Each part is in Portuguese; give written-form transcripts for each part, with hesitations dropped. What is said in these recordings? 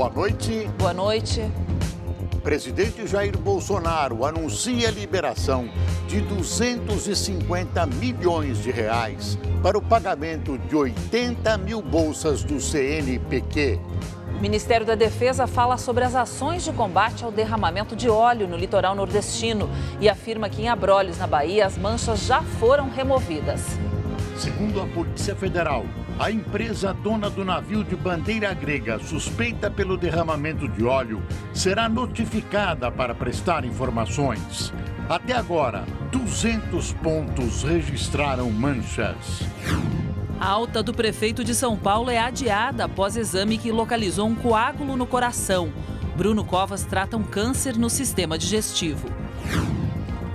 Boa noite. Boa noite. Presidente Jair Bolsonaro anuncia a liberação de 250 milhões de reais para o pagamento de 80 mil bolsas do CNPq. O Ministério da Defesa fala sobre as ações de combate ao derramamento de óleo no litoral nordestino e afirma que em Abrolhos, na Bahia, as manchas já foram removidas. Segundo a Polícia Federal, a empresa dona do navio de bandeira grega suspeita pelo derramamento de óleo será notificada para prestar informações. Até agora, 200 pontos registraram manchas. A alta do prefeito de São Paulo é adiada após exame que localizou um coágulo no coração. Bruno Covas trata um câncer no sistema digestivo.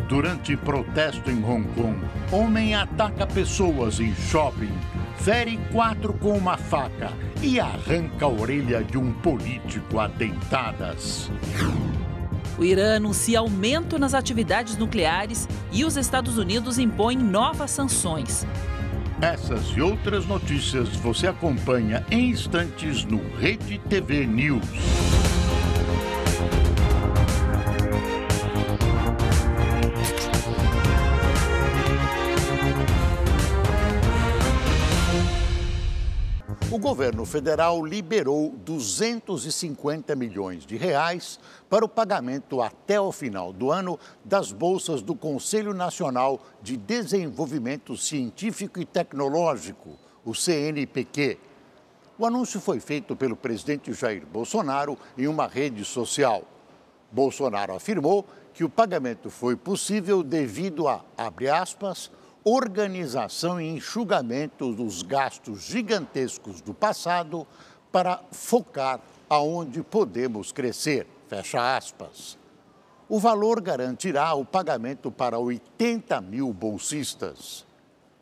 Durante protesto em Hong Kong, homem ataca pessoas em shopping, fere 4 com uma faca e arranca a orelha de um político a dentadas. O Irã anuncia aumento nas atividades nucleares e os Estados Unidos impõem novas sanções. Essas e outras notícias você acompanha em instantes no Rede TV News. O governo federal liberou 250 milhões de reais para o pagamento até o final do ano das bolsas do Conselho Nacional de Desenvolvimento Científico e Tecnológico, o CNPq. O anúncio foi feito pelo presidente Jair Bolsonaro em uma rede social. Bolsonaro afirmou que o pagamento foi possível devido a, abre aspas, organização e enxugamento dos gastos gigantescos do passado para focar aonde podemos crescer, fecha aspas. O valor garantirá o pagamento para 80 mil bolsistas.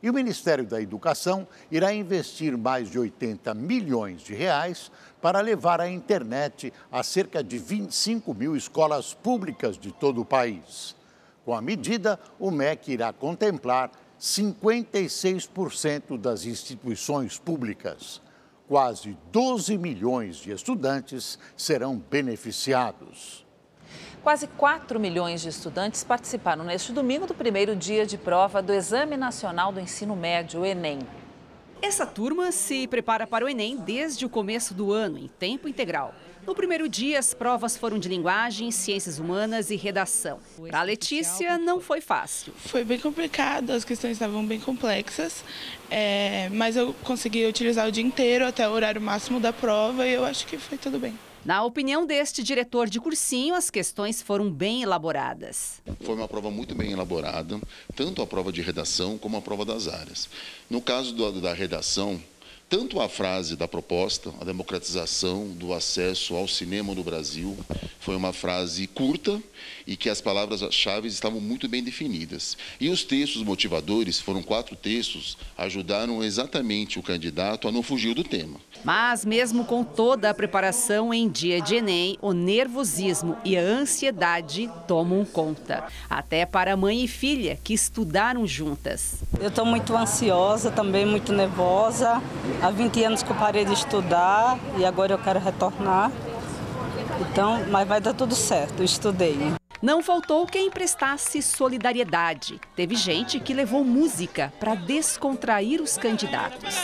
E o Ministério da Educação irá investir mais de 80 milhões de reais para levar a internet a cerca de 25 mil escolas públicas de todo o país. Com a medida, o MEC irá contemplar 56% das instituições públicas. Quase 12 milhões de estudantes serão beneficiados. Quase 4 milhões de estudantes participaram neste domingo do primeiro dia de prova do Exame Nacional do Ensino Médio, o Enem. Essa turma se prepara para o Enem desde o começo do ano, em tempo integral. No primeiro dia, as provas foram de linguagem, ciências humanas e redação. Para a Letícia, não foi fácil. Foi bem complicado, as questões estavam bem complexas, mas eu consegui utilizar o dia inteiro até o horário máximo da prova e eu acho que foi tudo bem. Na opinião deste diretor de cursinho, as questões foram bem elaboradas. Foi uma prova muito bem elaborada, tanto a prova de redação como a prova das áreas. No caso da redação, tanto a frase da proposta, a democratização do acesso ao cinema no Brasil, foi uma frase curta e que as palavras-chave estavam muito bem definidas. E os textos motivadores, foram 4 textos, ajudaram exatamente o candidato a não fugir do tema. Mas mesmo com toda a preparação em dia de Enem, o nervosismo e a ansiedade tomam conta. Até para mãe e filha, que estudaram juntas. Eu estou muito ansiosa, também muito nervosa. Há 20 anos que eu parei de estudar e agora eu quero retornar. Então, mas vai dar tudo certo, eu estudei. Não faltou quem prestasse solidariedade. Teve gente que levou música para descontrair os candidatos.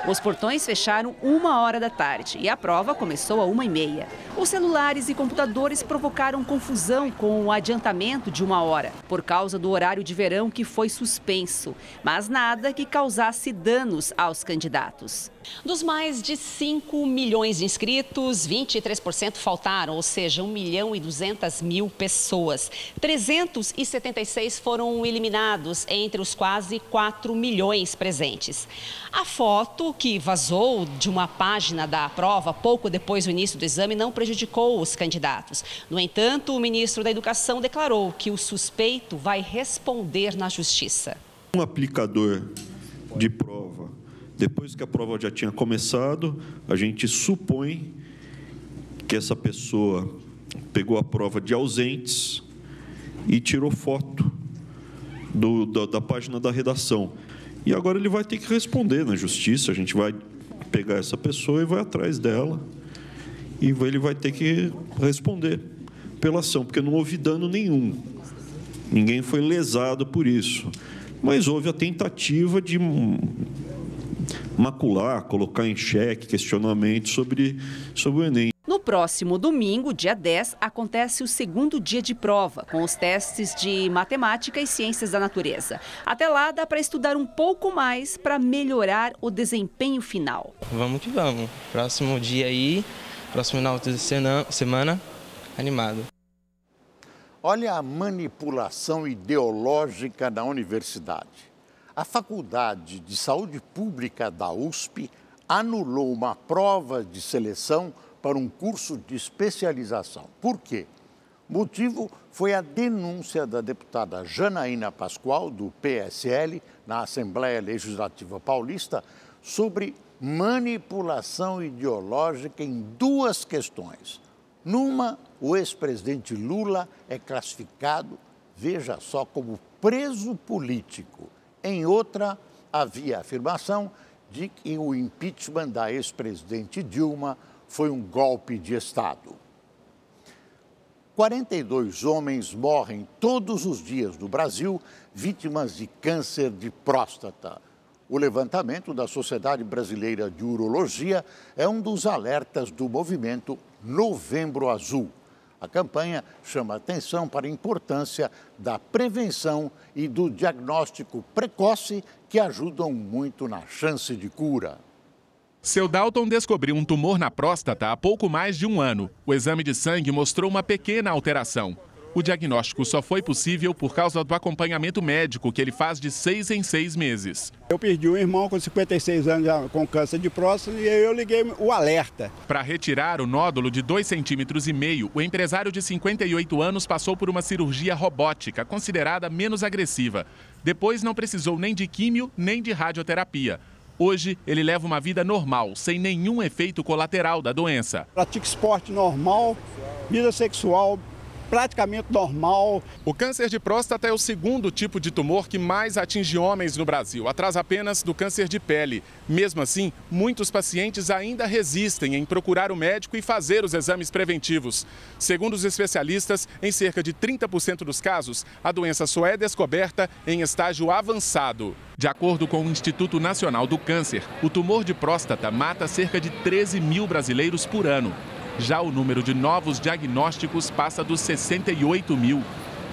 Os portões fecharam 1h da tarde e a prova começou às 1h30. Os celulares e computadores provocaram confusão com o adiantamento de 1 hora, por causa do horário de verão que foi suspenso, mas nada que causasse danos aos candidatos. Dos mais de 5 milhões de inscritos, 23% faltaram, ou seja, 1.200.000 pessoas. 376 foram eliminados entre os quase 4 milhões presentes. A foto que vazou de uma página da prova pouco depois do início do exame não prejudicou os candidatos. No entanto, o ministro da Educação declarou que o suspeito vai responder na justiça. Um aplicador de prova, depois que a prova já tinha começado, a gente supõe que essa pessoa pegou a prova de ausentes e tirou foto da página da redação. E agora ele vai ter que responder na justiça, a gente vai pegar essa pessoa e vai atrás dela. E ele vai ter que responder pela ação, porque não houve dano nenhum. Ninguém foi lesado por isso. Mas houve a tentativa de macular, colocar em xeque questionamentos sobre o Enem. No próximo domingo, dia 10, acontece o segundo dia de prova, com os testes de matemática e ciências da natureza. Até lá, dá para estudar um pouco mais para melhorar o desempenho final. Vamos que vamos. Próximo dia aí, próximo final de semana, animado. Olha a manipulação ideológica da universidade. A Faculdade de Saúde Pública da USP anulou uma prova de seleção para um curso de especialização. Por quê? O motivo foi a denúncia da deputada Janaína Pascoal, do PSL, na Assembleia Legislativa Paulista, sobre manipulação ideológica em duas questões. Numa, o ex-presidente Lula é classificado, veja só, como preso político. Em outra, havia a afirmação de que o impeachment da ex-presidente Dilma foi um golpe de Estado. 42 homens morrem todos os dias no Brasil vítimas de câncer de próstata. O levantamento da Sociedade Brasileira de Urologia é um dos alertas do movimento Novembro Azul. A campanha chama atenção para a importância da prevenção e do diagnóstico precoce, que ajudam muito na chance de cura. Seu Dalton descobriu um tumor na próstata há pouco mais de um ano. O exame de sangue mostrou uma pequena alteração. O diagnóstico só foi possível por causa do acompanhamento médico que ele faz de 6 em 6 meses. Eu perdi um irmão com 56 anos com câncer de próstata e eu liguei o alerta. Para retirar o nódulo de 2,5 cm, o empresário de 58 anos passou por uma cirurgia robótica, considerada menos agressiva. Depois não precisou nem de químio nem de radioterapia. Hoje, ele leva uma vida normal, sem nenhum efeito colateral da doença. Pratica esporte normal, vida sexual praticamente normal. O câncer de próstata é o segundo tipo de tumor que mais atinge homens no Brasil, atrás apenas do câncer de pele. Mesmo assim, muitos pacientes ainda resistem em procurar o médico e fazer os exames preventivos. Segundo os especialistas, em cerca de 30% dos casos, a doença só é descoberta em estágio avançado. De acordo com o Instituto Nacional do Câncer, o tumor de próstata mata cerca de 13 mil brasileiros por ano. Já o número de novos diagnósticos passa dos 68 mil.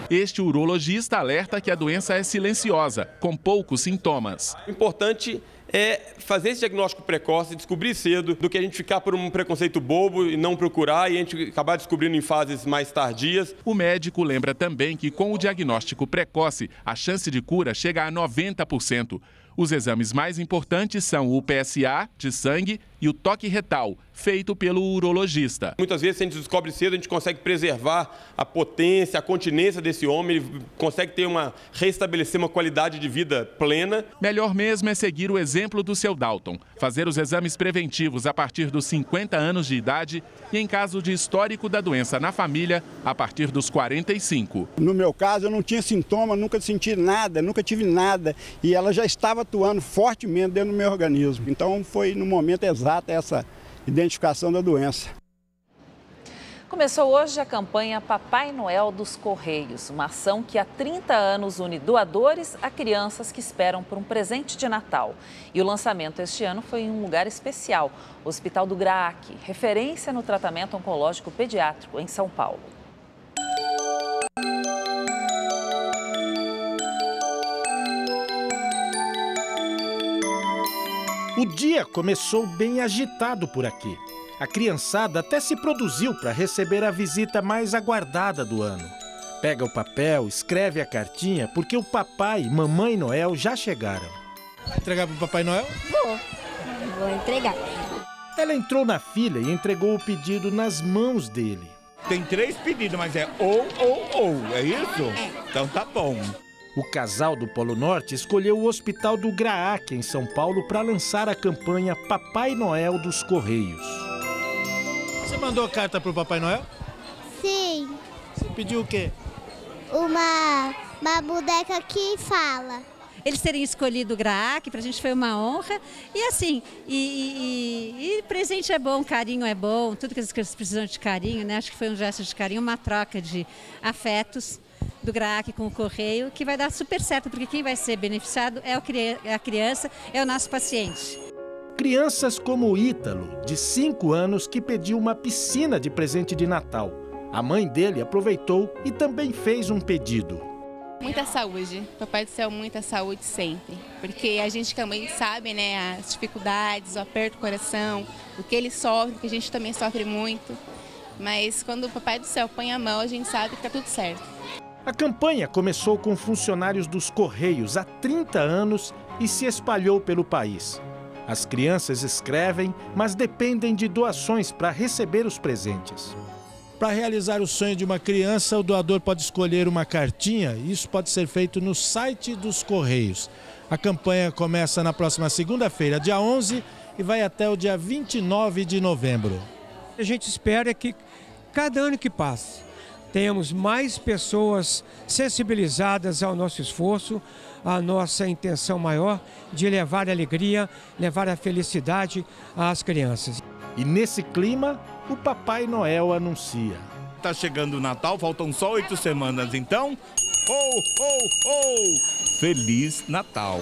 Este urologista alerta que a doença é silenciosa, com poucos sintomas. O importante é fazer esse diagnóstico precoce, descobrir cedo, do que a gente ficar por um preconceito bobo e não procurar e a gente acabar descobrindo em fases mais tardias. O médico lembra também que com o diagnóstico precoce, a chance de cura chega a 90%. Os exames mais importantes são o PSA, de sangue, e o toque retal, feito pelo urologista. Muitas vezes, se a gente descobre cedo, a gente consegue preservar a potência, a continência desse homem, ele consegue restabelecer uma qualidade de vida plena. Melhor mesmo é seguir o exemplo do seu Dalton, fazer os exames preventivos a partir dos 50 anos de idade e, em caso de histórico da doença na família, a partir dos 45. No meu caso, eu não tinha sintoma, nunca senti nada, nunca tive nada, e ela já estava atuando fortemente dentro do meu organismo. Então, foi no momento exato essa identificação da doença. Começou hoje a campanha Papai Noel dos Correios, uma ação que há 30 anos une doadores a crianças que esperam por um presente de Natal. E o lançamento este ano foi em um lugar especial, o Hospital do GRAAC, referência no tratamento oncológico pediátrico em São Paulo. O dia começou bem agitado por aqui. A criançada até se produziu para receber a visita mais aguardada do ano. Pega o papel, escreve a cartinha, porque o papai e mamãe Noel já chegaram. Vai entregar para o Papai Noel? Vou entregar. Ela entrou na fila e entregou o pedido nas mãos dele. Tem 3 pedidos, mas é ou, é isso? É. Então tá bom. O casal do Polo Norte escolheu o Hospital do GRAAC, em São Paulo, para lançar a campanha Papai Noel dos Correios. Você mandou a carta pro Papai Noel? Sim. Você pediu o quê? Uma boneca que fala. eles terem escolhido o GRAAC, para a gente foi uma honra. E assim, e presente é bom, carinho é bom, tudo que eles precisam de carinho, né? Acho que foi um gesto de carinho, uma troca de afetos do GRAAC com o Correio, que vai dar super certo, porque quem vai ser beneficiado é a criança, é o nosso paciente. Crianças como o Ítalo, de 5 anos, que pediu uma piscina de presente de Natal. A mãe dele aproveitou e também fez um pedido. Muita saúde, Papai do Céu, muita saúde sempre. Porque a gente também sabe, né, as dificuldades, o aperto do coração, o que ele sofre, porque a gente também sofre muito. Mas quando o Papai do Céu põe a mão, a gente sabe que tá tudo certo. A campanha começou com funcionários dos Correios há 30 anos e se espalhou pelo país. As crianças escrevem, mas dependem de doações para receber os presentes. Para realizar o sonho de uma criança, o doador pode escolher uma cartinha e isso pode ser feito no site dos Correios. A campanha começa na próxima segunda-feira, dia 11, e vai até o dia 29 de novembro. A gente espera que cada ano que passe, tenhamos mais pessoas sensibilizadas ao nosso esforço, à nossa intenção maior de levar a alegria, levar a felicidade às crianças. E nesse clima, o Papai Noel anuncia. Tá chegando o Natal, faltam só 8 semanas, então, ho, ho, ho! Feliz Natal!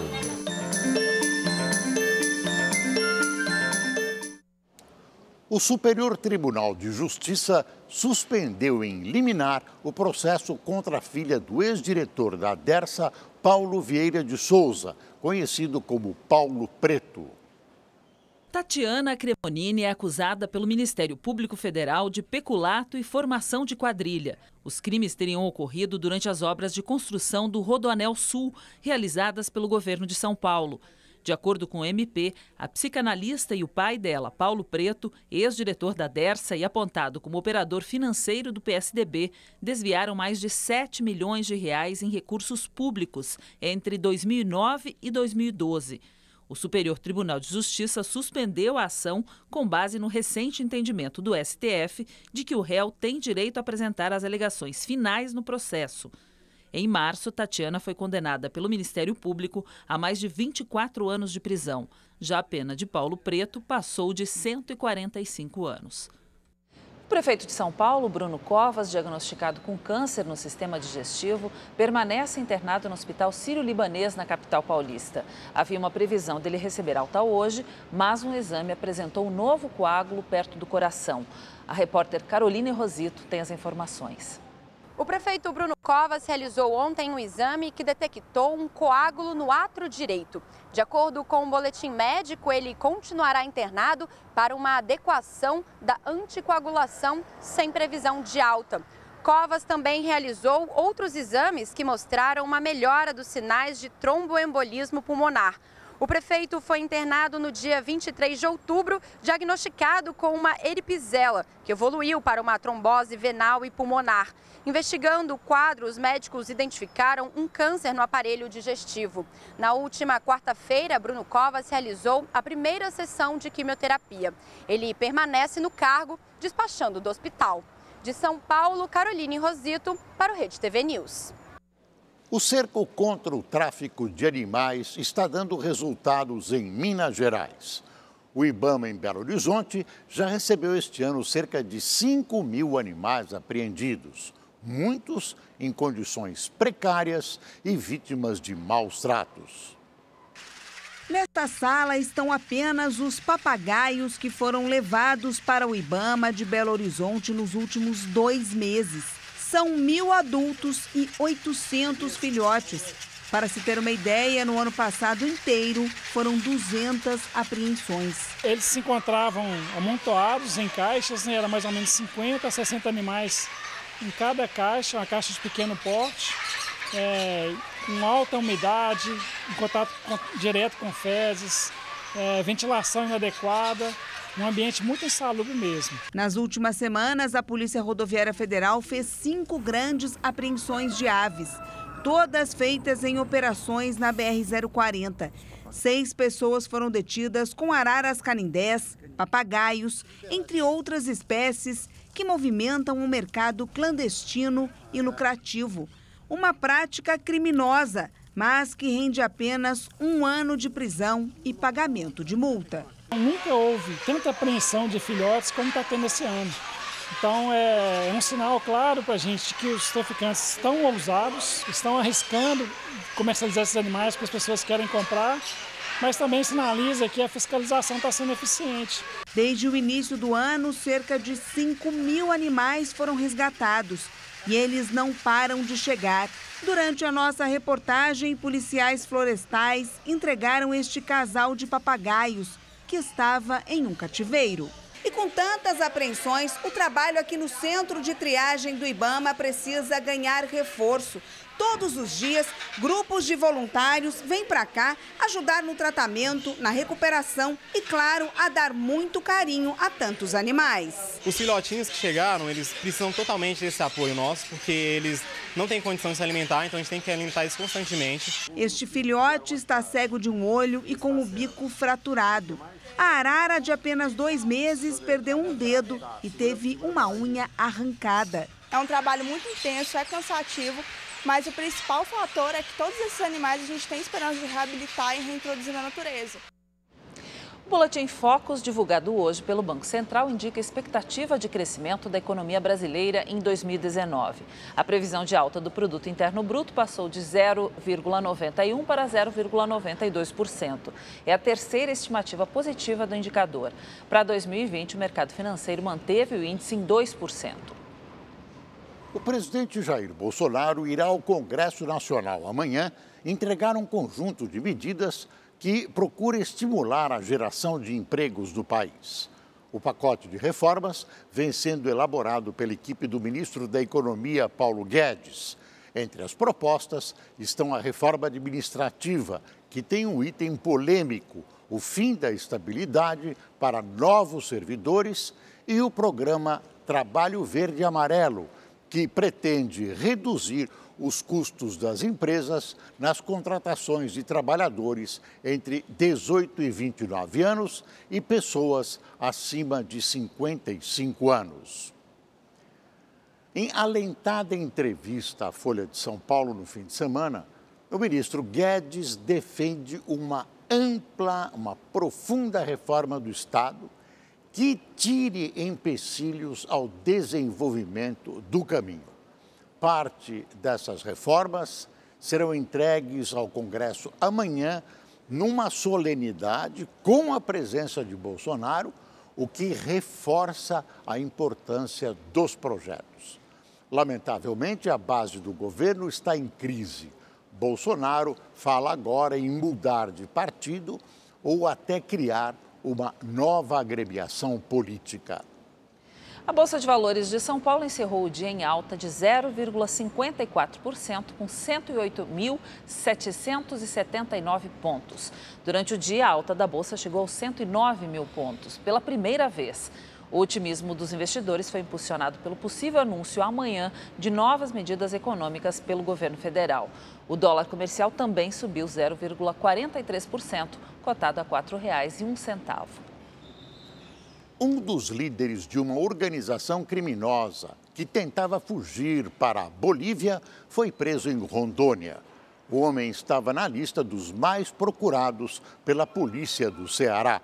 O Superior Tribunal de Justiça suspendeu em liminar o processo contra a filha do ex-diretor da Dersa, Paulo Vieira de Souza, conhecido como Paulo Preto. Tatiana Cremonini é acusada pelo Ministério Público Federal de peculato e formação de quadrilha. Os crimes teriam ocorrido durante as obras de construção do Rodoanel Sul, realizadas pelo governo de São Paulo. De acordo com o MP, a psicanalista e o pai dela, Paulo Preto, ex-diretor da Dersa e apontado como operador financeiro do PSDB, desviaram mais de 7 milhões de reais em recursos públicos entre 2009 e 2012. O Superior Tribunal de Justiça suspendeu a ação com base no recente entendimento do STF de que o réu tem direito a apresentar as alegações finais no processo. Em março, Tatiana foi condenada pelo Ministério Público a mais de 24 anos de prisão. Já a pena de Paulo Preto passou de 145 anos. O prefeito de São Paulo, Bruno Covas, diagnosticado com câncer no sistema digestivo, permanece internado no Hospital Sírio-Libanês, na capital paulista. Havia uma previsão dele receber alta hoje, mas um exame apresentou um novo coágulo perto do coração. A repórter Caroline Rosito tem as informações. O prefeito Bruno Covas realizou ontem um exame que detectou um coágulo no átrio direito. De acordo com um boletim médico, ele continuará internado para uma adequação da anticoagulação sem previsão de alta. Covas também realizou outros exames que mostraram uma melhora dos sinais de tromboembolismo pulmonar. O prefeito foi internado no dia 23 de outubro, diagnosticado com uma eripizela, que evoluiu para uma trombose venal e pulmonar. Investigando o quadro, os médicos identificaram um câncer no aparelho digestivo. Na última quarta-feira, Bruno Covas realizou a primeira sessão de quimioterapia. Ele permanece no cargo, despachando do hospital. De São Paulo, Caroline Rosito, para o Rede TV News. O cerco contra o tráfico de animais está dando resultados em Minas Gerais. O IBAMA, em Belo Horizonte, já recebeu este ano cerca de 5 mil animais apreendidos, muitos em condições precárias e vítimas de maus tratos. Nesta sala estão apenas os papagaios que foram levados para o IBAMA de Belo Horizonte nos últimos 2 meses. São 1.000 adultos e 800 filhotes. Para se ter uma ideia, no ano passado inteiro foram 200 apreensões. Eles se encontravam amontoados em caixas, né? Era mais ou menos 50 a 60 animais em cada caixa, uma caixa de pequeno porte, com alta umidade, em contato direto com fezes, ventilação inadequada. Um ambiente muito insalubre mesmo. Nas últimas semanas, a Polícia Rodoviária Federal fez 5 grandes apreensões de aves, todas feitas em operações na BR-040. 6 pessoas foram detidas com araras canindés, papagaios, entre outras espécies que movimentam um mercado clandestino e lucrativo. Uma prática criminosa, mas que rende apenas 1 ano de prisão e pagamento de multa. Nunca houve tanta apreensão de filhotes como está tendo esse ano. Então é um sinal claro para a gente que os traficantes estão ousados, estão arriscando comercializar esses animais para as pessoas que querem comprar, mas também sinaliza que a fiscalização está sendo eficiente. Desde o início do ano, cerca de 5.000 animais foram resgatados e eles não param de chegar. Durante a nossa reportagem, policiais florestais entregaram este casal de papagaios que estava em um cativeiro. E com tantas apreensões, o trabalho aqui no Centro de Triagem do Ibama precisa ganhar reforço. Todos os dias, grupos de voluntários vêm para cá ajudar no tratamento, na recuperação e, claro, a dar muito carinho a tantos animais. Os filhotinhos que chegaram, eles precisam totalmente desse apoio nosso, porque eles não têm condição de se alimentar, então a gente tem que alimentar eles constantemente. Este filhote está cego de um olho e com o bico fraturado. A arara, de apenas 2 meses, perdeu um dedo e teve uma unha arrancada. É um trabalho muito intenso, é cansativo, mas o principal fator é que todos esses animais a gente tem esperança de reabilitar e reintroduzir na natureza. O Boletim Focus, divulgado hoje pelo Banco Central, indica a expectativa de crescimento da economia brasileira em 2019. A previsão de alta do Produto Interno Bruto passou de 0,91% para 0,92%. É a terceira estimativa positiva do indicador. Para 2020, o mercado financeiro manteve o índice em 2%. O presidente Jair Bolsonaro irá ao Congresso Nacional amanhã entregar um conjunto de medidas que procura estimular a geração de empregos no país. O pacote de reformas vem sendo elaborado pela equipe do ministro da Economia, Paulo Guedes. Entre as propostas estão a reforma administrativa, que tem um item polêmico, o fim da estabilidade para novos servidores, e o programa Trabalho Verde e Amarelo, que pretende reduzir os custos das empresas nas contratações de trabalhadores entre 18 e 29 anos e pessoas acima de 55 anos. Em alentada entrevista à Folha de São Paulo no fim de semana, o ministro Guedes defende uma profunda reforma do Estado que tire empecilhos ao desenvolvimento do caminho. Parte dessas reformas serão entregues ao Congresso amanhã, numa solenidade com a presença de Bolsonaro, o que reforça a importância dos projetos. Lamentavelmente, a base do governo está em crise. Bolsonaro fala agora em mudar de partido ou até criar uma nova agremiação política. A Bolsa de Valores de São Paulo encerrou o dia em alta de 0,54%, com 108.779 pontos. Durante o dia, a alta da Bolsa chegou aos 109 mil pontos, pela primeira vez. O otimismo dos investidores foi impulsionado pelo possível anúncio amanhã de novas medidas econômicas pelo governo federal. O dólar comercial também subiu 0,43%, cotado a R$ 4,01. Um dos líderes de uma organização criminosa que tentava fugir para a Bolívia foi preso em Rondônia. O homem estava na lista dos mais procurados pela polícia do Ceará.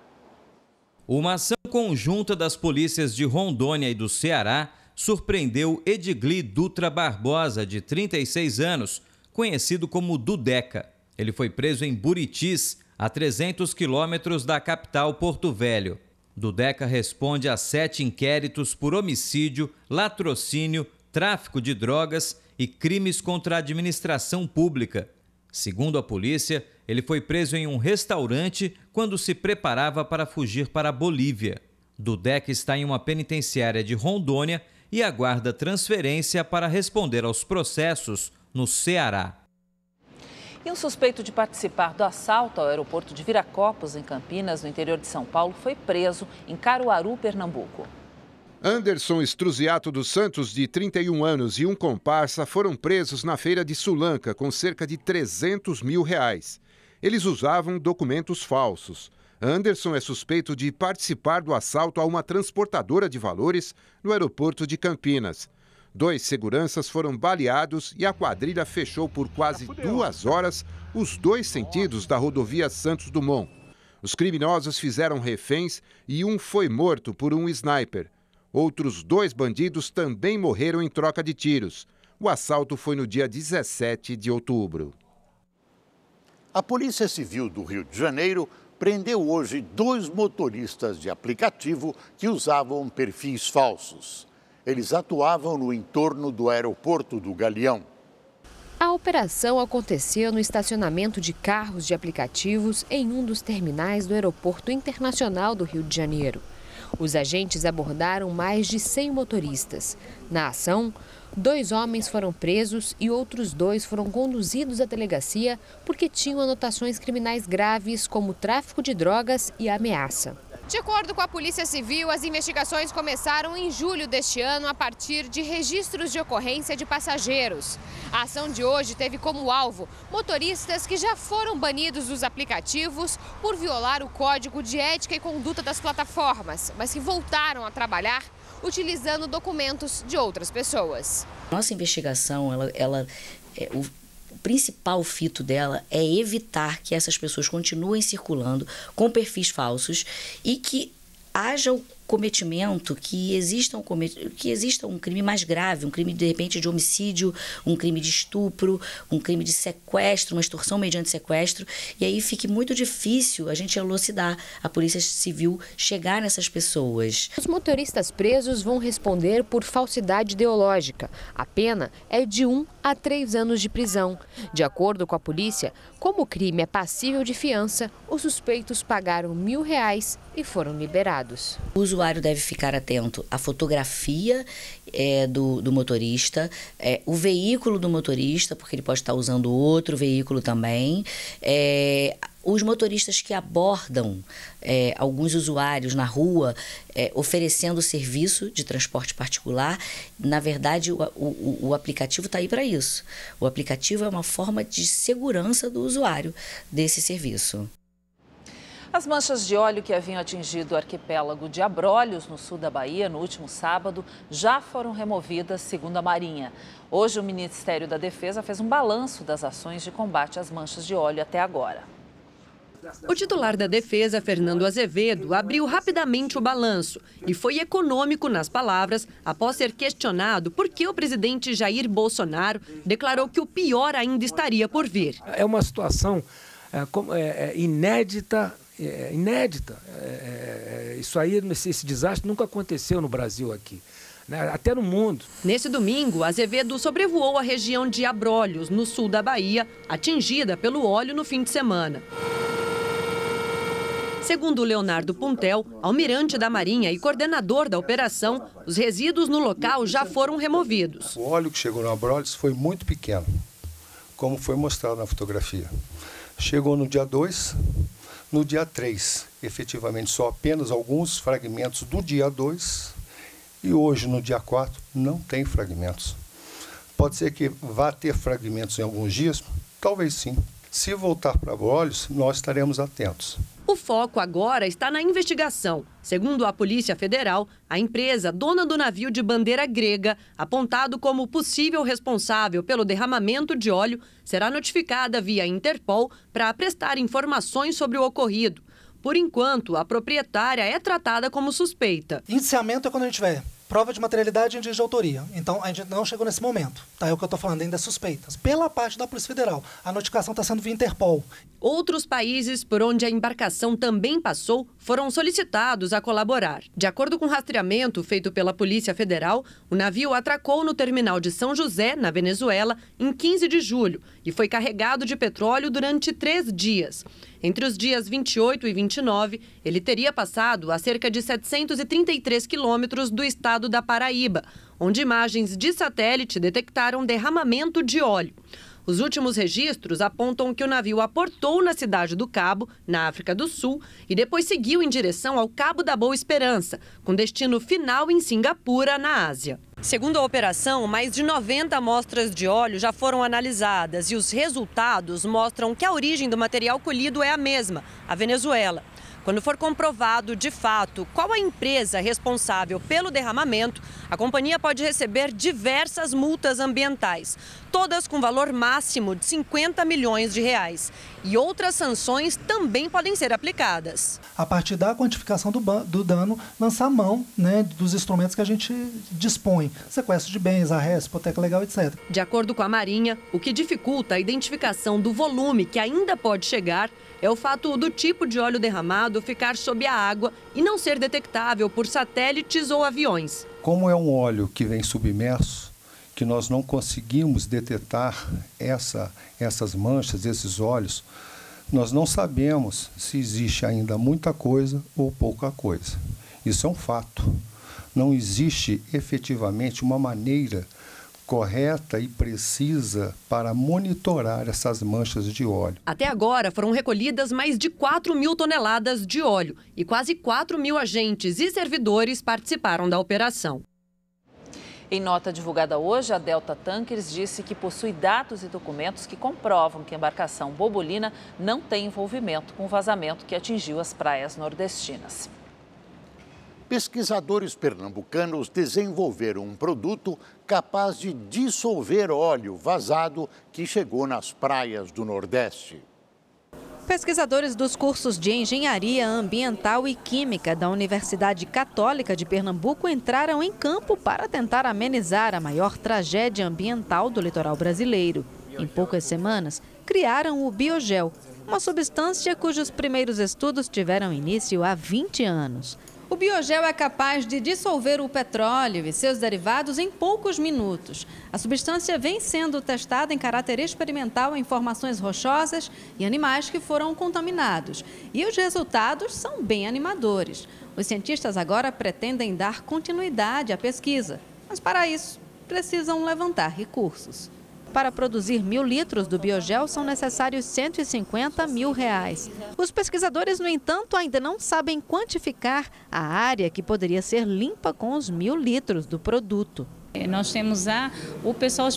Uma ação conjunta das polícias de Rondônia e do Ceará surpreendeu Edgli Dutra Barbosa, de 36 anos, conhecido como Dudeca. Ele foi preso em Buritis, a 300 quilômetros da capital Porto Velho. Dudeca responde a 7 inquéritos por homicídio, latrocínio, tráfico de drogas e crimes contra a administração pública. Segundo a polícia, ele foi preso em um restaurante quando se preparava para fugir para a Bolívia. Dudeca está em uma penitenciária de Rondônia e aguarda transferência para responder aos processos no Ceará. E um suspeito de participar do assalto ao aeroporto de Viracopos, em Campinas, no interior de São Paulo, foi preso em Caruaru, Pernambuco. Anderson Estruziato dos Santos, de 31 anos, e um comparsa foram presos na feira de Sulanca com cerca de R$300 mil. Eles usavam documentos falsos. Anderson é suspeito de participar do assalto a uma transportadora de valores no aeroporto de Campinas. 2 seguranças foram baleados e a quadrilha fechou por quase 2 horas os 2 sentidos da rodovia Santos Dumont. Os criminosos fizeram reféns e um foi morto por um sniper. Outros 2 bandidos também morreram em troca de tiros. O assalto foi no dia 17 de outubro. A Polícia Civil do Rio de Janeiro prendeu hoje 2 motoristas de aplicativo que usavam perfis falsos. Eles atuavam no entorno do aeroporto do Galeão. A operação aconteceu no estacionamento de carros de aplicativos em um dos terminais do Aeroporto Internacional do Rio de Janeiro. Os agentes abordaram mais de 100 motoristas. Na ação, 2 homens foram presos e outros 2 foram conduzidos à delegacia porque tinham anotações criminais graves como tráfico de drogas e ameaça. De acordo com a Polícia Civil, as investigações começaram em julho deste ano a partir de registros de ocorrência de passageiros. A ação de hoje teve como alvo motoristas que já foram banidos dos aplicativos por violar o Código de Ética e Conduta das plataformas, mas que voltaram a trabalhar utilizando documentos de outras pessoas. Nossa investigação, o principal fito dela é evitar que essas pessoas continuem circulando com perfis falsos e que haja o cometimento, que exista um crime mais grave, um crime de repente de homicídio, um crime de estupro, um crime de sequestro, uma extorsão mediante sequestro, e aí fique muito difícil a gente elucidar, a Polícia Civil chegar nessas pessoas. Os motoristas presos vão responder por falsidade ideológica. A pena é de 1 a 3 anos de prisão. De acordo com a polícia, como o crime é passível de fiança, os suspeitos pagaram R$1.000 e foram liberados. O usuário deve ficar atento à fotografia do motorista, o veículo do motorista, porque ele pode estar usando outro veículo também, os motoristas que abordam alguns usuários na rua oferecendo serviço de transporte particular. Na verdade, o aplicativo está aí para isso. O aplicativo é uma forma de segurança do usuário desse serviço. As manchas de óleo que haviam atingido o arquipélago de Abrolhos, no sul da Bahia, no último sábado, já foram removidas, segundo a Marinha. Hoje, o Ministério da Defesa fez um balanço das ações de combate às manchas de óleo até agora. O titular da Defesa, Fernando Azevedo, abriu rapidamente o balanço e foi econômico nas palavras após ser questionado por que o presidente Jair Bolsonaro declarou que o pior ainda estaria por vir. É uma situação inédita. Isso aí, esse desastre nunca aconteceu no Brasil aqui, né? Até no mundo. Nesse domingo, Azevedo sobrevoou a região de Abrolhos, no sul da Bahia, atingida pelo óleo no fim de semana. Segundo Leonardo Puntel, almirante da Marinha e coordenador da operação, os resíduos no local já foram removidos. O óleo que chegou no Abrolhos foi muito pequeno, como foi mostrado na fotografia. Chegou no dia 2, no dia 3, efetivamente só apenas alguns fragmentos do dia 2 e hoje, no dia 4, não tem fragmentos. Pode ser que vá ter fragmentos em alguns dias? Talvez sim. Se voltar para Abrolhos, nós estaremos atentos. O foco agora está na investigação. Segundo a Polícia Federal, a empresa dona do navio de bandeira grega, apontado como possível responsável pelo derramamento de óleo, será notificada via Interpol para prestar informações sobre o ocorrido. Por enquanto, a proprietária é tratada como suspeita. Indiciamento é quando a gente tiver prova de materialidade e indício de autoria. Então, a gente não chegou nesse momento. Tá? É o que eu estou falando, ainda é suspeitas. Pela parte da Polícia Federal, a notificação está sendo via Interpol. Outros países por onde a embarcação também passou foram solicitados a colaborar. De acordo com o rastreamento feito pela Polícia Federal, o navio atracou no terminal de São José, na Venezuela, em 15 de julho e foi carregado de petróleo durante 3 dias. Entre os dias 28 e 29, ele teria passado a cerca de 733 quilômetros do estado da Paraíba, onde imagens de satélite detectaram derramamento de óleo. Os últimos registros apontam que o navio aportou na cidade do Cabo, na África do Sul, e depois seguiu em direção ao Cabo da Boa Esperança, com destino final em Singapura, na Ásia. Segundo a operação, mais de 90 amostras de óleo já foram analisadas e os resultados mostram que a origem do material colhido é a mesma, a Venezuela. Quando for comprovado, de fato, qual a empresa responsável pelo derramamento, a companhia pode receber diversas multas ambientais, todas com valor máximo de 50 milhões de reais. E outras sanções também podem ser aplicadas. A partir da quantificação do dano, lançar mão, né, dos instrumentos que a gente dispõe. Sequestro de bens, arresto, hipoteca legal, etc. De acordo com a Marinha, o que dificulta a identificação do volume que ainda pode chegar é o fato do tipo de óleo derramado ficar sob a água e não ser detectável por satélites ou aviões. Como é um óleo que vem submerso, que nós não conseguimos detectar essas manchas, esses óleos, nós não sabemos se existe ainda muita coisa ou pouca coisa. Isso é um fato. Não existe efetivamente uma maneira correta e precisa para monitorar essas manchas de óleo. Até agora foram recolhidas mais de 4.000 toneladas de óleo e quase 4.000 agentes e servidores participaram da operação. Em nota divulgada hoje, a Delta Tankers disse que possui dados e documentos que comprovam que a embarcação Bobolina não tem envolvimento com o vazamento que atingiu as praias nordestinas. Pesquisadores pernambucanos desenvolveram um produto capaz de dissolver óleo vazado que chegou nas praias do Nordeste. Pesquisadores dos cursos de Engenharia Ambiental e Química da Universidade Católica de Pernambuco entraram em campo para tentar amenizar a maior tragédia ambiental do litoral brasileiro. Em poucas semanas, criaram o biogel, uma substância cujos primeiros estudos tiveram início há 20 anos. O biogel é capaz de dissolver o petróleo e seus derivados em poucos minutos. A substância vem sendo testada em caráter experimental em formações rochosas e animais que foram contaminados. E os resultados são bem animadores. Os cientistas agora pretendem dar continuidade à pesquisa, mas para isso precisam levantar recursos. Para produzir 1.000 litros do biogel são necessários R$150 mil. Os pesquisadores, no entanto, ainda não sabem quantificar a área que poderia ser limpa com os 1.000 litros do produto. Nós temos o pessoal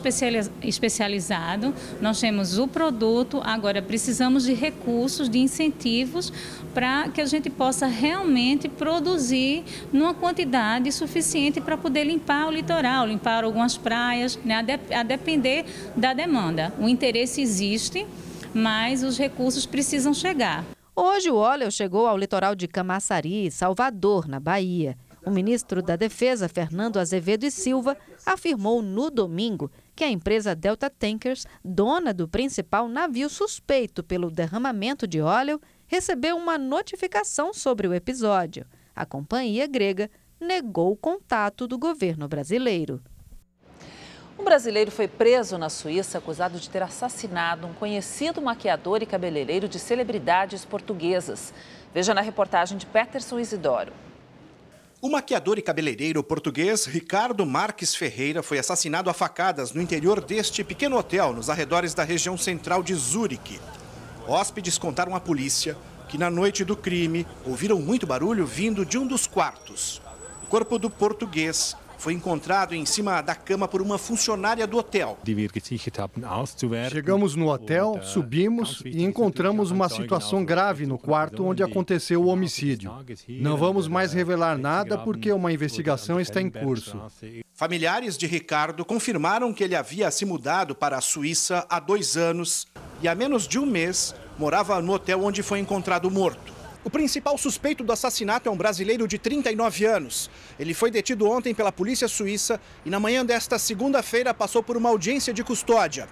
especializado, nós temos o produto, agora precisamos de recursos, de incentivos para que a gente possa realmente produzir numa quantidade suficiente para poder limpar o litoral, limpar algumas praias, né, a depender da demanda. O interesse existe, mas os recursos precisam chegar. Hoje o óleo chegou ao litoral de Camaçari, Salvador, na Bahia. O ministro da Defesa, Fernando Azevedo e Silva, afirmou no domingo que a empresa Delta Tankers, dona do principal navio suspeito pelo derramamento de óleo, recebeu uma notificação sobre o episódio. A companhia grega negou o contato do governo brasileiro. Um brasileiro foi preso na Suíça acusado de ter assassinado um conhecido maquiador e cabeleireiro de celebridades portuguesas. Veja na reportagem de Peterson Isidoro. O maquiador e cabeleireiro português Ricardo Marques Ferreira foi assassinado a facadas no interior deste pequeno hotel, nos arredores da região central de Zurique. Hóspedes contaram à polícia que na noite do crime ouviram muito barulho vindo de um dos quartos. O corpo do português foi encontrado em cima da cama por uma funcionária do hotel. Chegamos no hotel, subimos e encontramos uma situação grave no quarto onde aconteceu o homicídio. Não vamos mais revelar nada porque uma investigação está em curso. Familiares de Ricardo confirmaram que ele havia se mudado para a Suíça há 2 anos e há menos de um mês morava no hotel onde foi encontrado morto. O principal suspeito do assassinato é um brasileiro de 39 anos. Ele foi detido ontem pela polícia suíça e na manhã desta segunda-feira passou por uma audiência de custódia.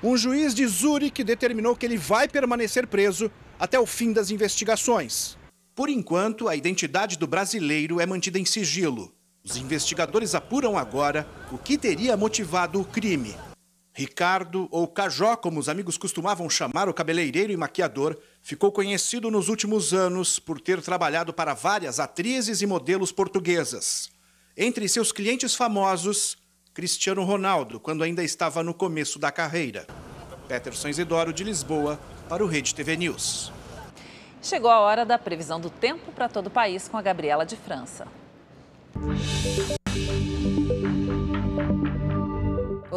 Um juiz de Zurique determinou que ele vai permanecer preso até o fim das investigações. Por enquanto, a identidade do brasileiro é mantida em sigilo. Os investigadores apuram agora o que teria motivado o crime. Ricardo, ou Cajó, como os amigos costumavam chamar o cabeleireiro e maquiador, ficou conhecido nos últimos anos por ter trabalhado para várias atrizes e modelos portuguesas. Entre seus clientes famosos, Cristiano Ronaldo, quando ainda estava no começo da carreira. Peterson Isidoro, de Lisboa, para o Rede TV News. Chegou a hora da previsão do tempo para todo o país com a Gabriela de França.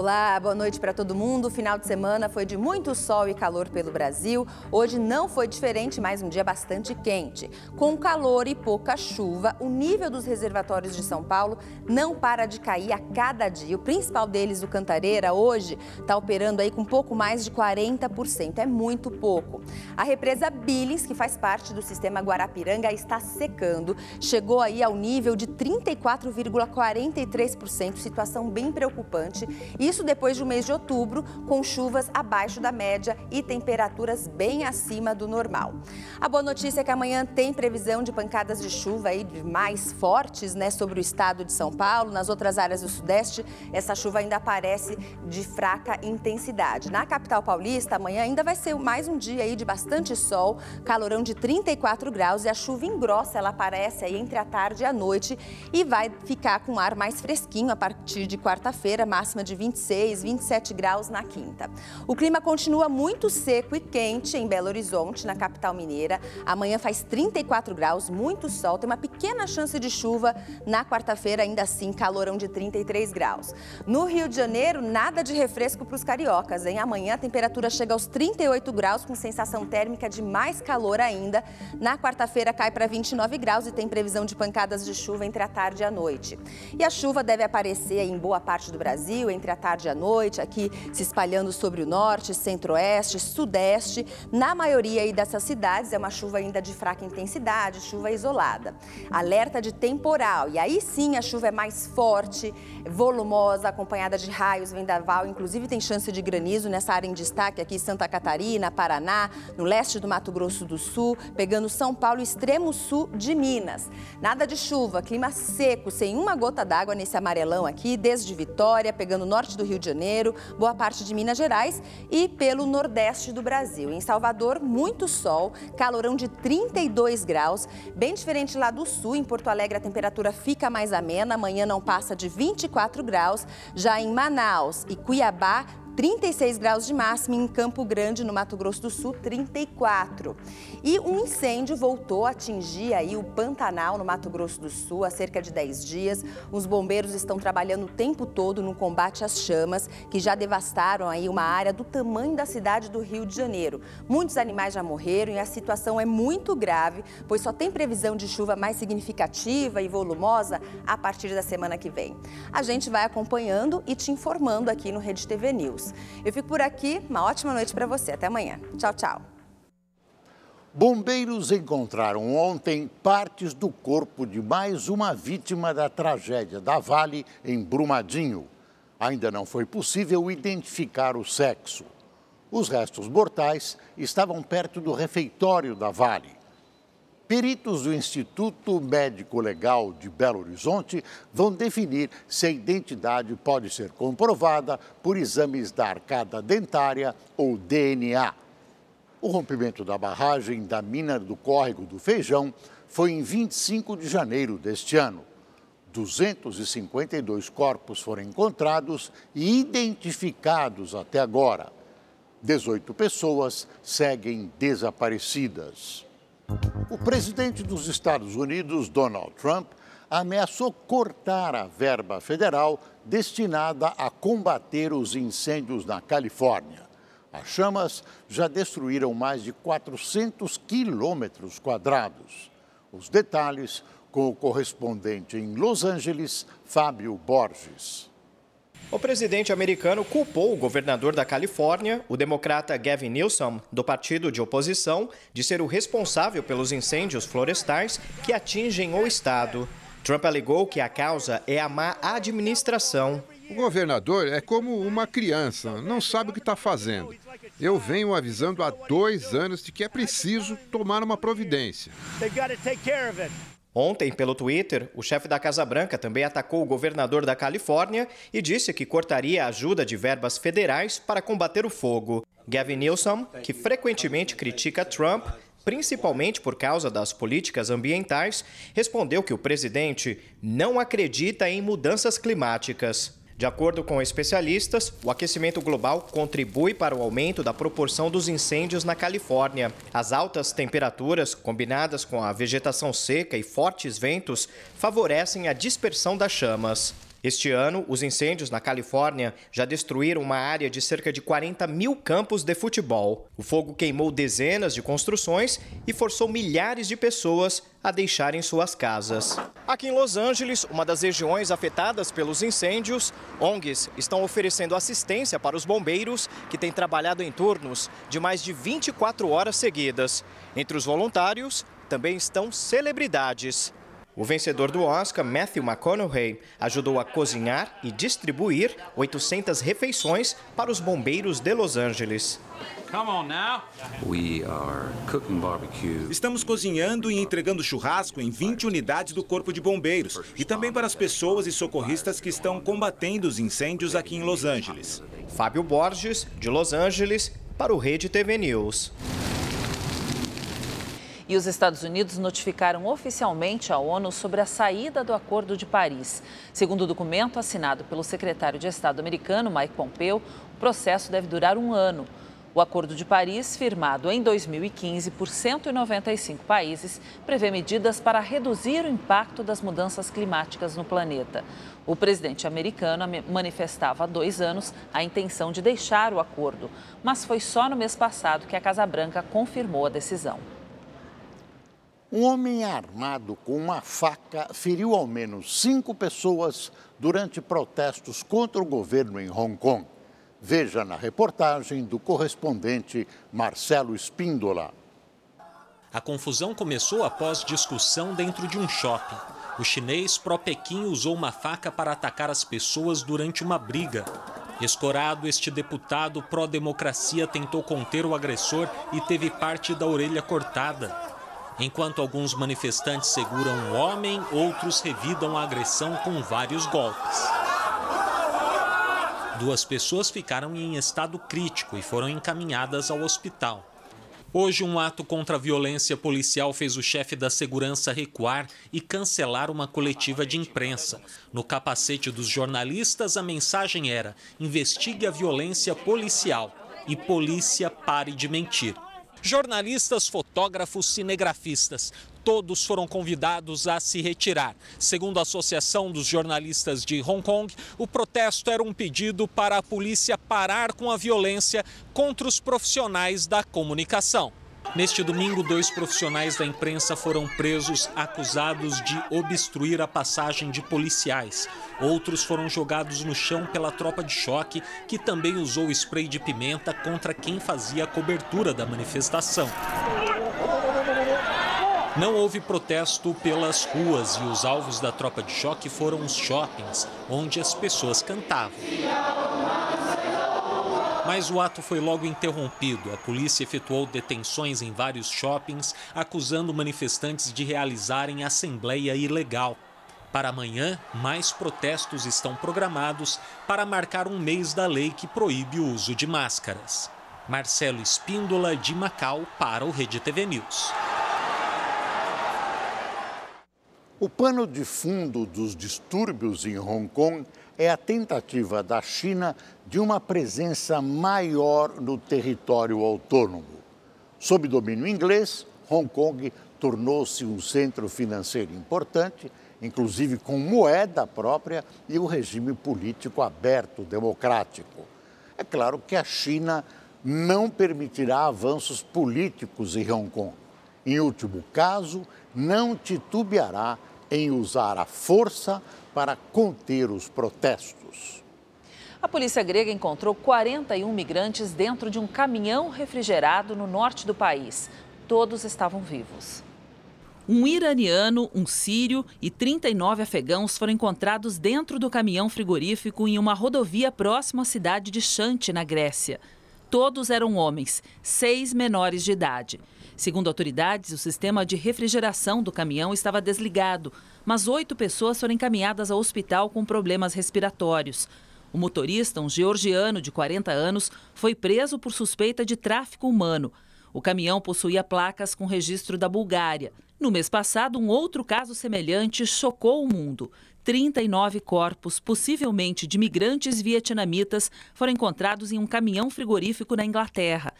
Olá, boa noite para todo mundo. O final de semana foi de muito sol e calor pelo Brasil. Hoje não foi diferente, mas um dia bastante quente. Com calor e pouca chuva, o nível dos reservatórios de São Paulo não para de cair a cada dia. O principal deles, o Cantareira, hoje está operando aí com pouco mais de 40%. É muito pouco. A represa Billings, que faz parte do sistema Guarapiranga, está secando. Chegou aí ao nível de 34,43%, situação bem preocupante. Isso depois de um mês de outubro, com chuvas abaixo da média e temperaturas bem acima do normal. A boa notícia é que amanhã tem previsão de pancadas de chuva aí mais fortes, sobre o estado de São Paulo. Nas outras áreas do Sudeste, essa chuva ainda aparece de fraca intensidade. Na capital paulista, amanhã ainda vai ser mais um dia aí de bastante sol, calorão de 34 graus e a chuva engrossa, ela aparece aí entre a tarde e a noite e vai ficar com ar mais fresquinho a partir de quarta-feira, máxima de 26, 27 graus na quinta. O clima continua muito seco e quente em Belo Horizonte, na capital mineira. Amanhã faz 34 graus, muito sol, tem uma pequena chance de chuva. Na quarta-feira, ainda assim, calorão de 33 graus. No Rio de Janeiro, nada de refresco para os cariocas, hein? Amanhã a temperatura chega aos 38 graus, com sensação térmica de mais calor ainda. Na quarta-feira cai para 29 graus e tem previsão de pancadas de chuva entre a tarde e a noite. E a chuva deve aparecer em boa parte do Brasil, entre a tarde e a noite, aqui se espalhando sobre o norte, centro-oeste, sudeste. Na maioria aí dessas cidades é uma chuva ainda de fraca intensidade, chuva isolada. Alerta de temporal, e aí sim a chuva é mais forte, volumosa, acompanhada de raios, vendaval, inclusive tem chance de granizo nessa área em destaque aqui, Santa Catarina, Paraná, no leste do Mato Grosso do Sul, pegando São Paulo e extremo sul de Minas. Nada de chuva, clima seco, sem uma gota d'água nesse amarelão aqui, desde Vitória, pegando o norte do Rio de Janeiro, boa parte de Minas Gerais e pelo nordeste do Brasil. Em Salvador, muito sol, calorão de 32 graus, bem diferente lá do sul, em Porto Alegre a temperatura fica mais amena, amanhã não passa de 24 graus, já em Manaus e Cuiabá, 36 graus de máxima, em Campo Grande, no Mato Grosso do Sul, 34. E um incêndio voltou a atingir aí o Pantanal, no Mato Grosso do Sul, há cerca de 10 dias. Os bombeiros estão trabalhando o tempo todo no combate às chamas, que já devastaram aí uma área do tamanho da cidade do Rio de Janeiro. Muitos animais já morreram e a situação é muito grave, pois só tem previsão de chuva mais significativa e volumosa a partir da semana que vem. A gente vai acompanhando e te informando aqui no Rede TV News. Eu fico por aqui, uma ótima noite para você. Até amanhã. Tchau, tchau. Bombeiros encontraram ontem partes do corpo de mais uma vítima da tragédia da Vale, em Brumadinho. Ainda não foi possível identificar o sexo. Os restos mortais estavam perto do refeitório da Vale. Peritos do Instituto Médico Legal de Belo Horizonte vão definir se a identidade pode ser comprovada por exames da arcada dentária ou DNA. O rompimento da barragem da mina do Córrego do Feijão foi em 25 de janeiro deste ano. 252 corpos foram encontrados e identificados até agora. 18 pessoas seguem desaparecidas. O presidente dos Estados Unidos, Donald Trump, ameaçou cortar a verba federal destinada a combater os incêndios na Califórnia. As chamas já destruíram mais de 400 quilômetros quadrados. Os detalhes com o correspondente em Los Angeles, Fábio Borges. O presidente americano culpou o governador da Califórnia, o democrata Gavin Newsom, do partido de oposição, de ser o responsável pelos incêndios florestais que atingem o estado. Trump alegou que a causa é a má administração. O governador é como uma criança, não sabe o que está fazendo. Eu venho avisando há 2 anos de que é preciso tomar uma providência. Ontem, pelo Twitter, o chefe da Casa Branca também atacou o governador da Califórnia e disse que cortaria a ajuda de verbas federais para combater o fogo. Gavin Newsom, que frequentemente critica Trump, principalmente por causa das políticas ambientais, respondeu que o presidente não acredita em mudanças climáticas. De acordo com especialistas, o aquecimento global contribui para o aumento da proporção dos incêndios na Califórnia. As altas temperaturas, combinadas com a vegetação seca e fortes ventos, favorecem a dispersão das chamas. Este ano, os incêndios na Califórnia já destruíram uma área de cerca de 40 mil campos de futebol. O fogo queimou dezenas de construções e forçou milhares de pessoas a deixarem suas casas. Aqui em Los Angeles, uma das regiões afetadas pelos incêndios, ONGs estão oferecendo assistência para os bombeiros que têm trabalhado em turnos de mais de 24 horas seguidas. Entre os voluntários também estão celebridades. O vencedor do Oscar, Matthew McConaughey, ajudou a cozinhar e distribuir 800 refeições para os bombeiros de Los Angeles. Estamos cozinhando e entregando churrasco em 20 unidades do Corpo de Bombeiros e também para as pessoas e socorristas que estão combatendo os incêndios aqui em Los Angeles. Fábio Borges, de Los Angeles, para o Rede TV News. E os Estados Unidos notificaram oficialmente a ONU sobre a saída do Acordo de Paris. Segundo o documento assinado pelo secretário de Estado americano, Mike Pompeo, o processo deve durar um ano. O Acordo de Paris, firmado em 2015 por 195 países, prevê medidas para reduzir o impacto das mudanças climáticas no planeta. O presidente americano manifestava há 2 anos a intenção de deixar o acordo, mas foi só no mês passado que a Casa Branca confirmou a decisão. Um homem armado com uma faca feriu ao menos 5 pessoas durante protestos contra o governo em Hong Kong. Veja na reportagem do correspondente Marcelo Espíndola. A confusão começou após discussão dentro de um shopping. O chinês pró-Pequim usou uma faca para atacar as pessoas durante uma briga. Escorado, este deputado pró-democracia tentou conter o agressor e teve parte da orelha cortada. Enquanto alguns manifestantes seguram um homem, outros revidam a agressão com vários golpes. 2 pessoas ficaram em estado crítico e foram encaminhadas ao hospital. Hoje, um ato contra a violência policial fez o chefe da segurança recuar e cancelar uma coletiva de imprensa. No capacete dos jornalistas, a mensagem era: investigue a violência policial e polícia pare de mentir. Jornalistas, fotógrafos, cinegrafistas, todos foram convidados a se retirar. Segundo a Associação dos Jornalistas de Hong Kong, o protesto era um pedido para a polícia parar com a violência contra os profissionais da comunicação. Neste domingo, 2 profissionais da imprensa foram presos acusados de obstruir a passagem de policiais. Outros foram jogados no chão pela tropa de choque, que também usou spray de pimenta contra quem fazia a cobertura da manifestação. Não houve protesto pelas ruas e os alvos da tropa de choque foram os shoppings, onde as pessoas cantavam. Mas o ato foi logo interrompido. A polícia efetuou detenções em vários shoppings, acusando manifestantes de realizarem assembleia ilegal. Para amanhã, mais protestos estão programados para marcar um mês da lei que proíbe o uso de máscaras. Marcelo Espíndola, de Macau, para o Rede TV News. O pano de fundo dos distúrbios em Hong Kong é a tentativa da China de uma presença maior no território autônomo. Sob domínio inglês, Hong Kong tornou-se um centro financeiro importante, inclusive com moeda própria e um regime político aberto, democrático. É claro que a China não permitirá avanços políticos em Hong Kong. Em último caso, não titubeará em usar a força para conter os protestos. A polícia grega encontrou 41 migrantes dentro de um caminhão refrigerado no norte do país. Todos estavam vivos. Um iraniano, um sírio e 39 afegãos foram encontrados dentro do caminhão frigorífico em uma rodovia próxima à cidade de Xanthi, na Grécia. Todos eram homens, 6 menores de idade. Segundo autoridades, o sistema de refrigeração do caminhão estava desligado, mas 8 pessoas foram encaminhadas ao hospital com problemas respiratórios. O motorista, um georgiano de 40 anos, foi preso por suspeita de tráfico humano. O caminhão possuía placas com registro da Bulgária. No mês passado, um outro caso semelhante chocou o mundo. 39 corpos, possivelmente de migrantes vietnamitas, foram encontrados em um caminhão frigorífico na Inglaterra.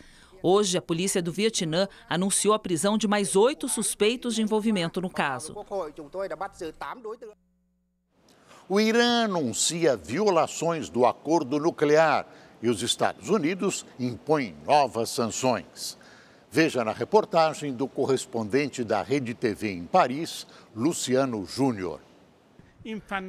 Hoje, a polícia do Vietnã anunciou a prisão de mais 8 suspeitos de envolvimento no caso. O Irã anuncia violações do acordo nuclear e os Estados Unidos impõem novas sanções. Veja na reportagem do correspondente da Rede TV em Paris, Luciano Júnior.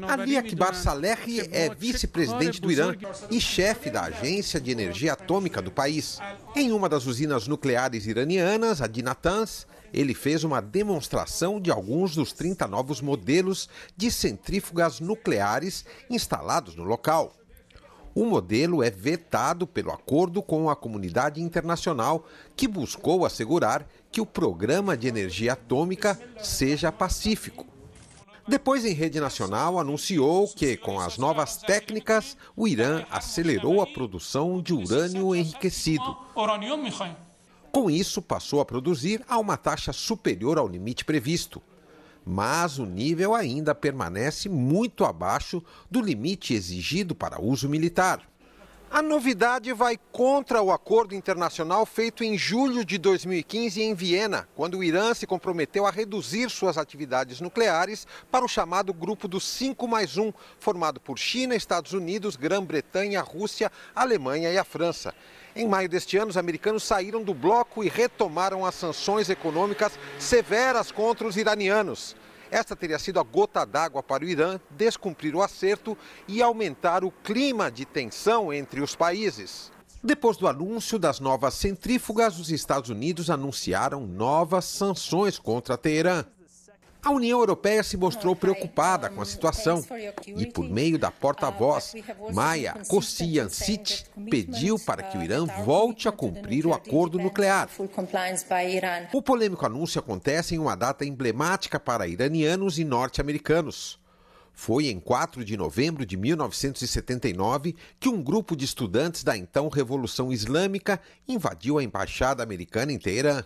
Ali Akbar Salehi é vice-presidente do Irã e chefe da Agência de Energia Atômica do país. Em uma das usinas nucleares iranianas, a de Natanz, ele fez uma demonstração de alguns dos 30 novos modelos de centrífugas nucleares instalados no local. O modelo é vetado pelo acordo com a comunidade internacional, que buscou assegurar que o programa de energia atômica seja pacífico. Depois, em rede nacional, anunciou que, com as novas técnicas, o Irã acelerou a produção de urânio enriquecido. Com isso, passou a produzir a uma taxa superior ao limite previsto. Mas o nível ainda permanece muito abaixo do limite exigido para uso militar. A novidade vai contra o acordo internacional feito em julho de 2015 em Viena, quando o Irã se comprometeu a reduzir suas atividades nucleares para o chamado Grupo dos 5+1, formado por China, Estados Unidos, Grã-Bretanha, Rússia, Alemanha e a França. Em maio deste ano, os americanos saíram do bloco e retomaram as sanções econômicas severas contra os iranianos. Esta teria sido a gota d'água para o Irã descumprir o acerto e aumentar o clima de tensão entre os países. Depois do anúncio das novas centrífugas, os Estados Unidos anunciaram novas sanções contra Teherã. A União Europeia se mostrou preocupada com a situação e, por meio da porta-voz, Maya Kostiancic, pediu para que o Irã volte a cumprir o acordo nuclear. O polêmico anúncio acontece em uma data emblemática para iranianos e norte-americanos. Foi em 4 de novembro de 1979 que um grupo de estudantes da então Revolução Islâmica invadiu a embaixada americana em Teherã.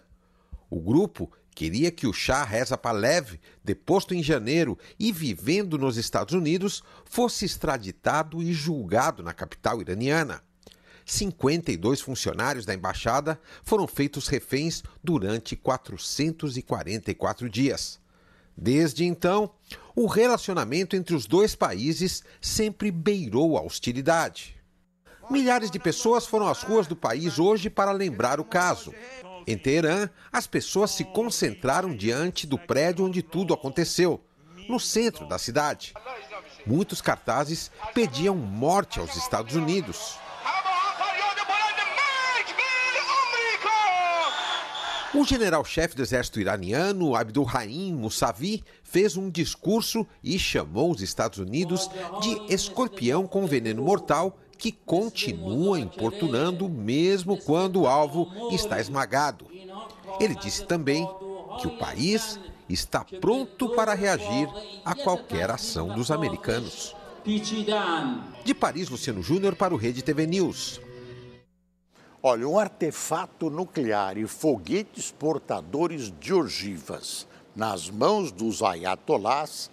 O grupo queria que o Shah Reza Pahlavi, deposto em janeiro e vivendo nos Estados Unidos, fosse extraditado e julgado na capital iraniana. 52 funcionários da embaixada foram feitos reféns durante 444 dias. Desde então, o relacionamento entre os dois países sempre beirou a hostilidade. Milhares de pessoas foram às ruas do país hoje para lembrar o caso. Em Teherã, as pessoas se concentraram diante do prédio onde tudo aconteceu, no centro da cidade. Muitos cartazes pediam morte aos Estados Unidos. O general-chefe do exército iraniano, Abdulrahim Mousavi, fez um discurso e chamou os Estados Unidos de escorpião com veneno mortal que continua importunando mesmo quando o alvo está esmagado. Ele disse também que o país está pronto para reagir a qualquer ação dos americanos. De Paris, Luciano Júnior para o Rede TV News. Olha, um artefato nuclear e foguetes portadores de ogivas nas mãos dos ayatolás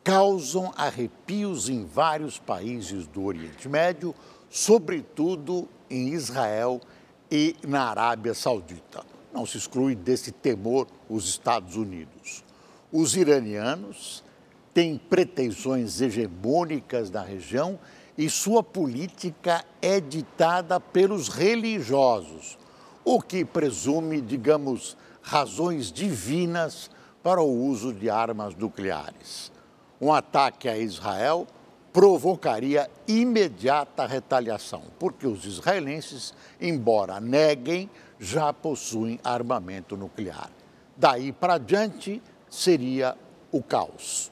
causam arrepios em vários países do Oriente Médio, sobretudo em Israel e na Arábia Saudita. Não se exclui desse temor os Estados Unidos. Os iranianos têm pretensões hegemônicas na região e sua política é ditada pelos religiosos, o que presume, digamos, razões divinas para o uso de armas nucleares. Um ataque a Israel provocaria imediata retaliação, porque os israelenses, embora neguem, já possuem armamento nuclear. Daí para diante seria o caos.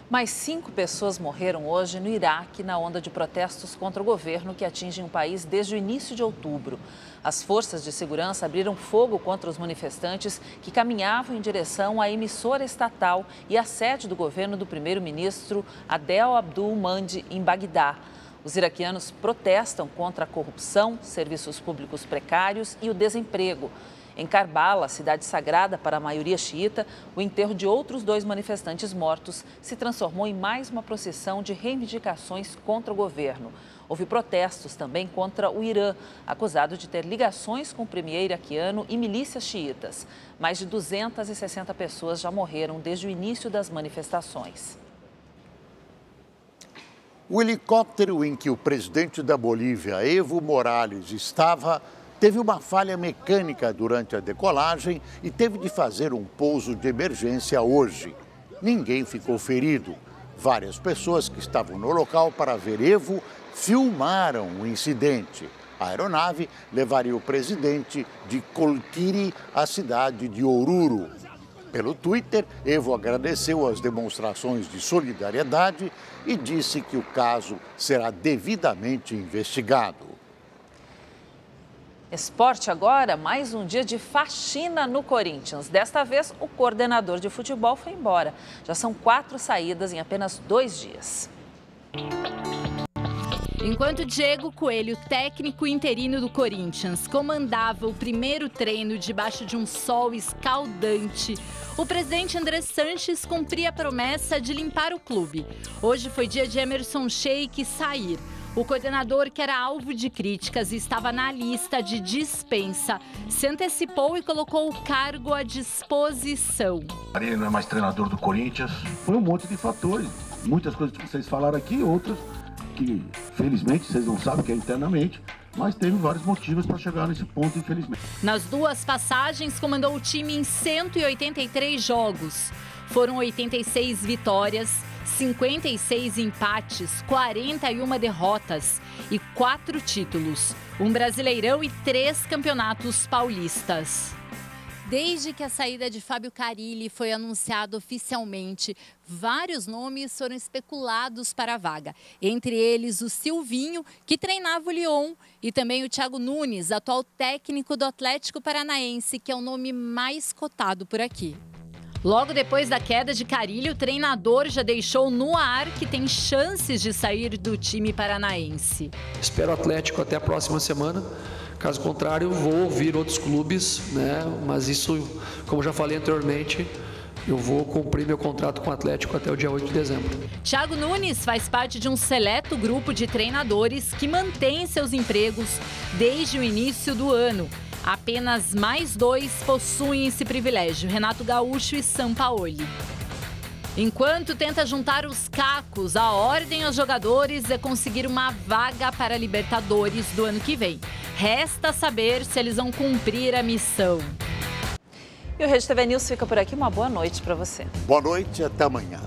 Mais 5 pessoas morreram hoje no Iraque na onda de protestos contra o governo que atingem o país desde o início de outubro. As forças de segurança abriram fogo contra os manifestantes que caminhavam em direção à emissora estatal e à sede do governo do primeiro-ministro Adel Abdul Mahdi em Bagdá. Os iraquianos protestam contra a corrupção, serviços públicos precários e o desemprego. Em Karbala, cidade sagrada para a maioria xiita, o enterro de outros 2 manifestantes mortos se transformou em mais uma procissão de reivindicações contra o governo. Houve protestos também contra o Irã, acusado de ter ligações com o premier iraquiano e milícias xiitas. Mais de 260 pessoas já morreram desde o início das manifestações. O helicóptero em que o presidente da Bolívia, Evo Morales, estava, teve uma falha mecânica durante a decolagem e teve de fazer um pouso de emergência hoje. Ninguém ficou ferido. Várias pessoas que estavam no local para ver Evo filmaram o incidente. A aeronave levaria o presidente de Colquiri à cidade de Oruro. Pelo Twitter, Evo agradeceu as demonstrações de solidariedade e disse que o caso será devidamente investigado. Esporte agora, mais um dia de faxina no Corinthians. Desta vez, o coordenador de futebol foi embora. Já são 4 saídas em apenas 2 dias. Enquanto Diego Coelho, técnico interino do Corinthians, comandava o primeiro treino debaixo de um sol escaldante, o presidente André Sanches cumpria a promessa de limpar o clube. Hoje foi dia de Emerson Sheik sair. O coordenador, que era alvo de críticas e estava na lista de dispensa, se antecipou e colocou o cargo à disposição. Ele não é mais treinador do Corinthians. Foi um monte de fatores. Muitas coisas que vocês falaram aqui, outras que, felizmente, vocês não sabem que é internamente, mas teve vários motivos para chegar nesse ponto, infelizmente. Nas 2 passagens, comandou o time em 183 jogos. Foram 86 vitórias, 56 empates, 41 derrotas e 4 títulos. Um Brasileirão e 3 campeonatos paulistas. Desde que a saída de Fábio Carille foi anunciada oficialmente, vários nomes foram especulados para a vaga. Entre eles o Silvinho, que treinava o Lyon, e também o Thiago Nunes, atual técnico do Atlético Paranaense, que é o nome mais cotado por aqui. Logo depois da queda de Carille, o treinador já deixou no ar que tem chances de sair do time paranaense. Espero o Atlético até a próxima semana. Caso contrário, vou ouvir outros clubes, né? Mas isso, como já falei anteriormente, eu vou cumprir meu contrato com o Atlético até o dia 8 de dezembro. Thiago Nunes faz parte de um seleto grupo de treinadores que mantém seus empregos desde o início do ano. Apenas mais 2 possuem esse privilégio, Renato Gaúcho e Sampaoli. Enquanto tenta juntar os cacos, a ordem aos jogadores é conseguir uma vaga para a Libertadores do ano que vem. Resta saber se eles vão cumprir a missão. E o Rede TV News fica por aqui. Uma boa noite para você. Boa noite, até amanhã.